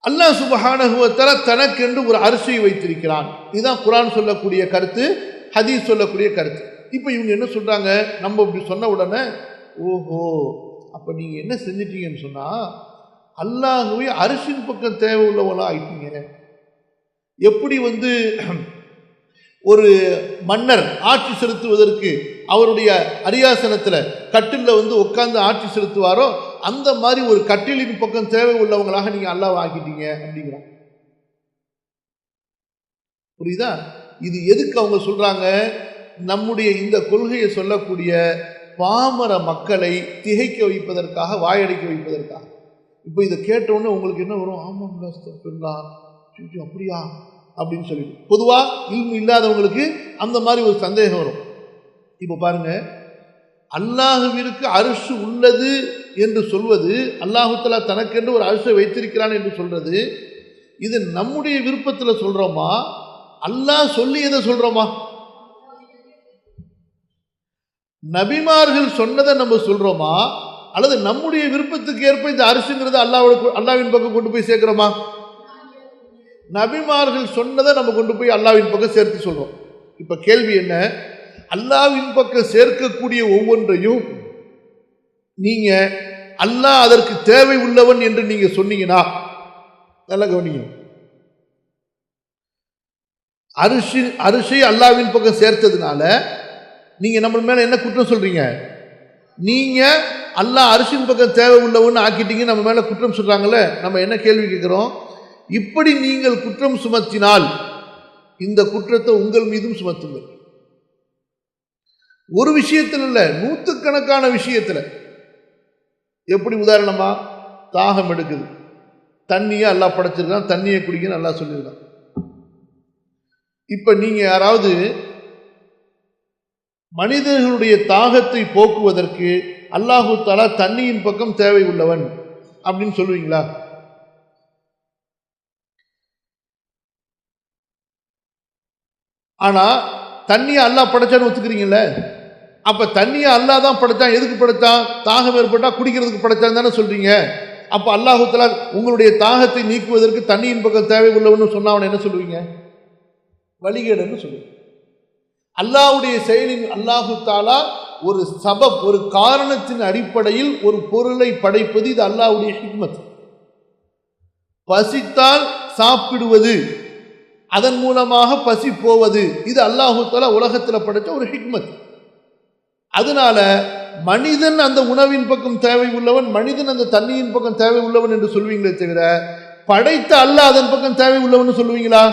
அல்லாஹ் சுப்ஹானஹு வ தஆலா தனக்கென்று ஒரு அரிசியை வைத்திருக்கிறான். இதுதான் குர்ஆன் சொல்லக்கூடிய கருத்து, ஹதீஸ் சொல்லக்கூடிய கருத்து. இப்போ இவங்க என்ன சொல்றாங்க, நம்ம இப்படி சொன்ன உடனே ஓஹோ அப்ப நீங்க என்ன செஞ்சிட்டீங்கன்னு சொன்னா அல்லாஹ்வை அரிசின் பக்கம் தேவை உள்ளவங்களா ஆயிட்டீங்க. எப்படி ஒரு மன்னர் ஆட்சி செலுத்துவதற்கு அவருடைய அரியாசனத்துல கட்டில உட்கார்ந்து ஆட்சி செலுத்துவாரோ அந்த மாதிரி ஒரு கட்டிலின் பக்கம் தேவை உள்ளவங்களாக நீங்க அல்லாஹ் ஆக்கிட்டீங்க அப்படிங்கிறாங்க. புரியுதா? இது எதுக்கு அவங்க சொல்றாங்க? நம்முடைய இந்த கொள்கையை சொல்லக்கூடிய பாமர மக்களை திகைக்க வைப்பதற்காக, வாயடைக்க வைப்பதற்காக. இப்போ இதை கேட்டவுடனே உங்களுக்கு என்ன வரும்? ஆமாம் அப்படியா அப்படின்னு சொல்லிட்டு பொதுவா இல்மு இல்லாதவங்களுக்கு அந்த மாதிரி ஒரு சந்தேகம் வரும். இப்போ பாருங்க, அல்லாஹுவிற்கு அர்ஷ் உள்ளது என்று சொல்வது, அல்லாஹு தஆலா தனக்கென்று ஒரு அர்ஷை வைத்திருக்கிறான் என்று சொல்றது, இது நம்முடைய விருப்பத்தில் சொல்றோமா, அல்லாஹ் சொல்லியதை சொல்றோமா? நபிமார்கள் சொன்னதை நம்ம சொல்றோமா, அல்லது நம்முடைய விருப்பத்துக்கு ஏற்ப இந்த அரிசிங்கிறது அல்லாஹ்வின் பக்கம் கொண்டு போய் சேர்க்கிறோமா? நபிமார்கள் சொன்னதை நம்ம கொண்டு போய் அல்லாஹ்வின் பக்கம் சேர்த்து சொல்றோம். இப்ப கேள்வி என்ன, அல்லாஹ்வின் பக்கம் சேர்க்கக்கூடிய ஒவ்வொன்றையும் நீங்க அல்லாஹ் அதற்கு தேவை உள்ளவன் என்று நீங்க சொன்னீங்கன்னா, நல்ல கவனிங்க, அரிசி அல்லாஹ்வின் பக்கம் சேர்த்ததுனால நீங்க நம்ம மேல என்ன குற்றம் சொல்றீங்க? நீங்க அல்லாஹ் அரிசின் பக்கம் தேவை உள்ளவன்னு ஆக்கிட்டீங்க, நம்ம மேல குற்றம் சொல்றாங்கல்ல. நம்ம என்ன கேள்வி கேட்கிறோம்? இப்படி நீங்கள் குற்றம் சுமத்தினால் இந்த குற்றத்தை உங்கள் மீதும் சுமத்துங்கள். ஒரு விஷயத்தில் இல்ல, நூற்றுக்கணக்கான விஷயத்துல. எப்படி? உதாரணமா, தாகம் எடுக்குது, தண்ணியை அல்லாஹ் படைச்சிருக்கான், தண்ணியை குடிக்கன்னு அல்லாஹ் சொல்லியிருக்கான். இப்ப நீங்க யாராவது மனிதர்களுடைய தாகத்தை போக்குவதற்கு அல்லாஹு தஆலா தண்ணியின் பக்கம் தேவை உள்ளவன் அப்படின்னு சொல்லுவீங்களா? ஆனா தண்ணியை அல்லாஹ் படைச்சான்னு ஒத்துக்கிறீங்கல்ல. அப்ப தண்ணியை அல்லாஹ் தான் படைச்சான். எதுக்கு படைச்சான்? தாகம் ஏற்பட்டா குடிக்கிறதுக்கு படைச்சான்னு தானே சொல்றீங்க. அப்ப அல்லாஹு தஆலா உங்களுடைய தாகத்தை நீக்குவதற்கு தண்ணியின் பக்கம் தேவை உள்ளவன்னு சொன்னா அவனை என்ன சொல்லுவீங்க? வழிகேடுன்னு சொல்லுவீங்க. அல்லாஹ்வுடைய செயலின் அல்லாஹு தஆலா ஒரு சபப், ஒரு காரணத்தின் அடிப்படையில் ஒரு பொருளை படைப்பது, இது அல்லாஹ்வுடைய ஹிக்மத். பசித்தால் சாப்பிடுவது, அதன் மூலமாக பசி போவது, இது அல்லாஹு தஆலா உலகத்தில் படைச்ச ஒரு ஹிக்மத். அதனால மனிதன் அந்த உணவின் பக்கம் தேவை உள்ளவன், மனிதன் அந்த தண்ணியின் பக்கம் தேவை உள்ளவன் என்று சொல்வீங்களே தவிர படைத்த அல்லாஹ் அதன் பக்கம் தேவை உள்ளவன் சொல்லுவீங்களா?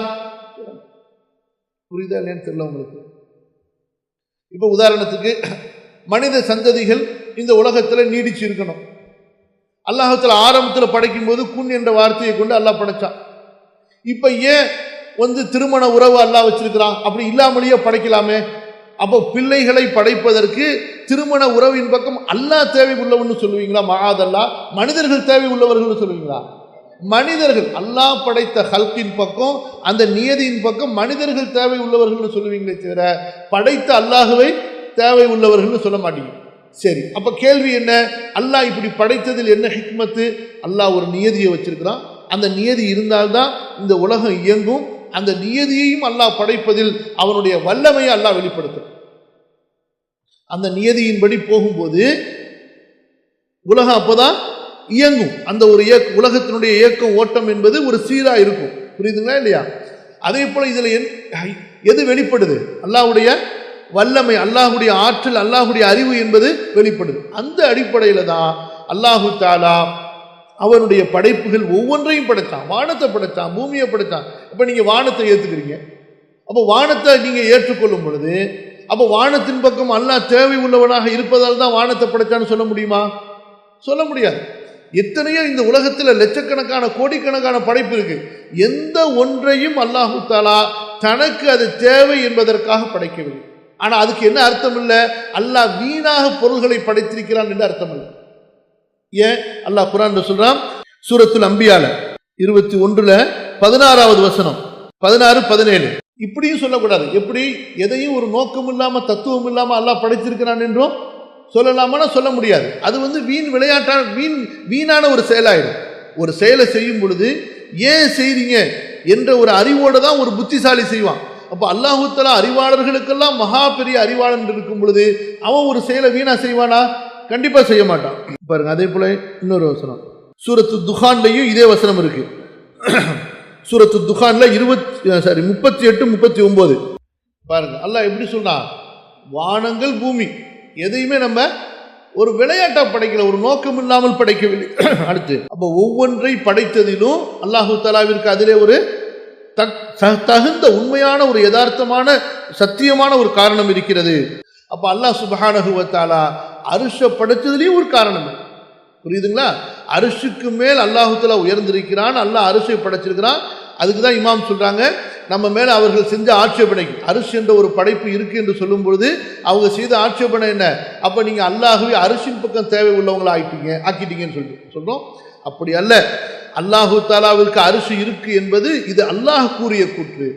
புரியுதா இல்லைன்னு தெரியல உங்களுக்கு. இப்ப உதாரணத்துக்கு, மனித சந்ததிகள் இந்த உலகத்தில் நீடிச்சு இருக்கணும். அல்லாஹ் தஆலா ஆரம்பத்தில் படைக்கும் போது குன் என்ற வார்த்தையை கொண்டு அல்லாஹ் படைச்சான். இப்ப ஏன் திருமண உறவு அல்லாஹ் வச்சிருக்கிறான்? அப்படி இல்லாமலேயே படைக்கலாமே. அப்போ பிள்ளைகளை படைப்பதற்கு திருமண உறவின் பக்கம் அல்லாஹ் தேவை உள்ளவன்னு சொல்லுவீங்களா? மஆதல்லாஹ். மனிதர்கள் தேவை உள்ளவர்கள் சொல்லுவீங்களா? மனிதர்கள், அல்லாஹ் படைத்த ஹல்கின் பக்கம், அந்த நியதியின் பக்கம் மனிதர்கள் தேவை உள்ளவர்கள் சொல்லுவீங்களே தவிர படைத்த அல்லாஹுவை தேவை உள்ளவர்கள் சொல்ல மாட்டீங்க. சரி, அப்ப கேள்வி என்ன? அல்லாஹ் இப்படி படைத்ததில் என்ன ஹிக்மத்து? அல்லாஹ் ஒரு நியதியை வச்சிருக்கிறான். அந்த நியதி இருந்தால்தான் இந்த உலகம் இயங்கும். அந்த நியதியையும் அல்லாஹ் படைப்பதில் அவனுடைய வல்லமையை அல்லாஹ் வெளிப்படுத்தும். அந்த நியதியின்படி போகும்போது உலகம் அப்போதான் இயங்கும். அந்த ஒரு உலகத்தினுடைய இயக்கம், ஓட்டம் என்பது ஒரு சீரா இருக்கும். புரியுதுங்களா இல்லையா? அதே போல இதுல எது வெளிப்படுது? அல்லாஹ்வுடைய வல்லமை, அல்லாஹ்வுடைய ஆற்றல், அல்லாஹ்வுடைய அறிவு என்பது வெளிப்படுது. அந்த அடிப்படையில தான் அல்லாஹு தஆலா அவனுடைய படைப்புகள் ஒவ்வொன்றையும் படைத்தான். வானத்தை படைத்தான், பூமியை படைத்தான். அப்ப நீங்க வானத்தை ஏத்துக்கிறீங்க. அப்போ வானத்தை நீங்க ஏற்றுக்கொள்ளும் பொழுது, அப்போ வானத்தின் பக்கம் அல்லாஹ் தேவை உள்ளவனாக இருப்பதால் தான் வானத்தை படைச்சான்னு சொல்ல முடியுமா? சொல்ல முடியாது. எத்தனையோ இந்த உலகத்தில் லட்சக்கணக்கான கோடிக்கணக்கான படைப்பு இருக்கு. எந்த ஒன்றையும் அல்லாஹு தஆலா தனக்கு அது தேவை என்பதற்காக படைக்கவில்லை. ஆனா அதுக்கு என்ன அர்த்தம் இல்லை? அல்லாஹ் வீணாக பொருள்களை படைத்திருக்கிறான் என்று அர்த்தம் இல்லை. ஏன்? அல்லாஹ் குர்ஆன்ல சொல்றான், சூரத்துல் அம்பியால 21:16 வசனம், 16-17. இப்படியும் சொல்லக்கூடாது. எப்படி? எதையும் ஒரு நோக்கம் இல்லாம, தத்துவம் இல்லாம அல்லாஹ் படைத்திருக்கிறான் என்றும் சொல்லலாமா? சொல்ல முடியாது. அது வீண் விளையாட்டான வீணான ஒரு செயலாயிடும். ஒரு செயலை செய்யும் பொழுது ஏன் செய்றீங்க என்ற ஒரு அறிவோடு தான் ஒரு புத்திசாலி செய்வான். அப்போ அல்லாஹு தஆலா அறிவாளர்களுக்கெல்லாம் மகா பெரிய அறிவாளன் இருக்கும் பொழுது அவன் ஒரு செயலை வீணா செய்வானா? கண்டிப்பா செய்ய மாட்டான். பாருங்க, அதே போல இன்னொரு வசனம் சூரத்து துகான்லையும் இதே வசனம் இருக்கு. சூரத்து துகான்ல 38, 39 பாருங்க. அல்லாஹ் எப்படி சொன்னா, வானங்கள் பூமி எதையுமே நம்ம ஒரு விளையாட்டா படைக்கல, ஒரு நோக்கம் இல்லாமல் படைக்கவில்லை. அடுத்து அப்போ ஒவ்வொன்றை படைத்ததிலும் அல்லாஹு தஆலாவிற்கு அதிலே ஒரு தகுந்த உண்மையான ஒரு யதார்த்தமான சத்தியமான ஒரு காரணம் இருக்கிறது. அப்ப அல்லாஹ் சுப்ஹானஹு வ தஆலா அர்ஷ படைச்சதுலயும் ஒரு காரணம், புரியுதுங்களா? அர்ஷுக்கு மேல் அல்லாஹு தஆலா உயர்ந்திருக்கிறான், அல்லாஹ் அர்ஷை படைச்சிருக்கிறான். அதுக்கு தான் இமாம் சொல்றாங்க, நம்ம மேல அவர்கள் செஞ்ச ஆட்சேபனைக்கு அரிசி என்ற ஒரு படைப்பு இருக்கு என்று சொல்லும் பொழுது அவங்க செய்த ஆட்சேபனை என்ன? அப்ப நீங்க அல்லாஹ்வை அரிசின் பக்கம் தேவை உள்ளவங்களா ஆக்கிட்டீங்கன்னு சொல்றோம். அப்படி அல்ல. அல்லாஹு தஆலாவிற்கு அரிசி இருக்கு என்பது இது அல்லாஹ் கூறிய கூற்று.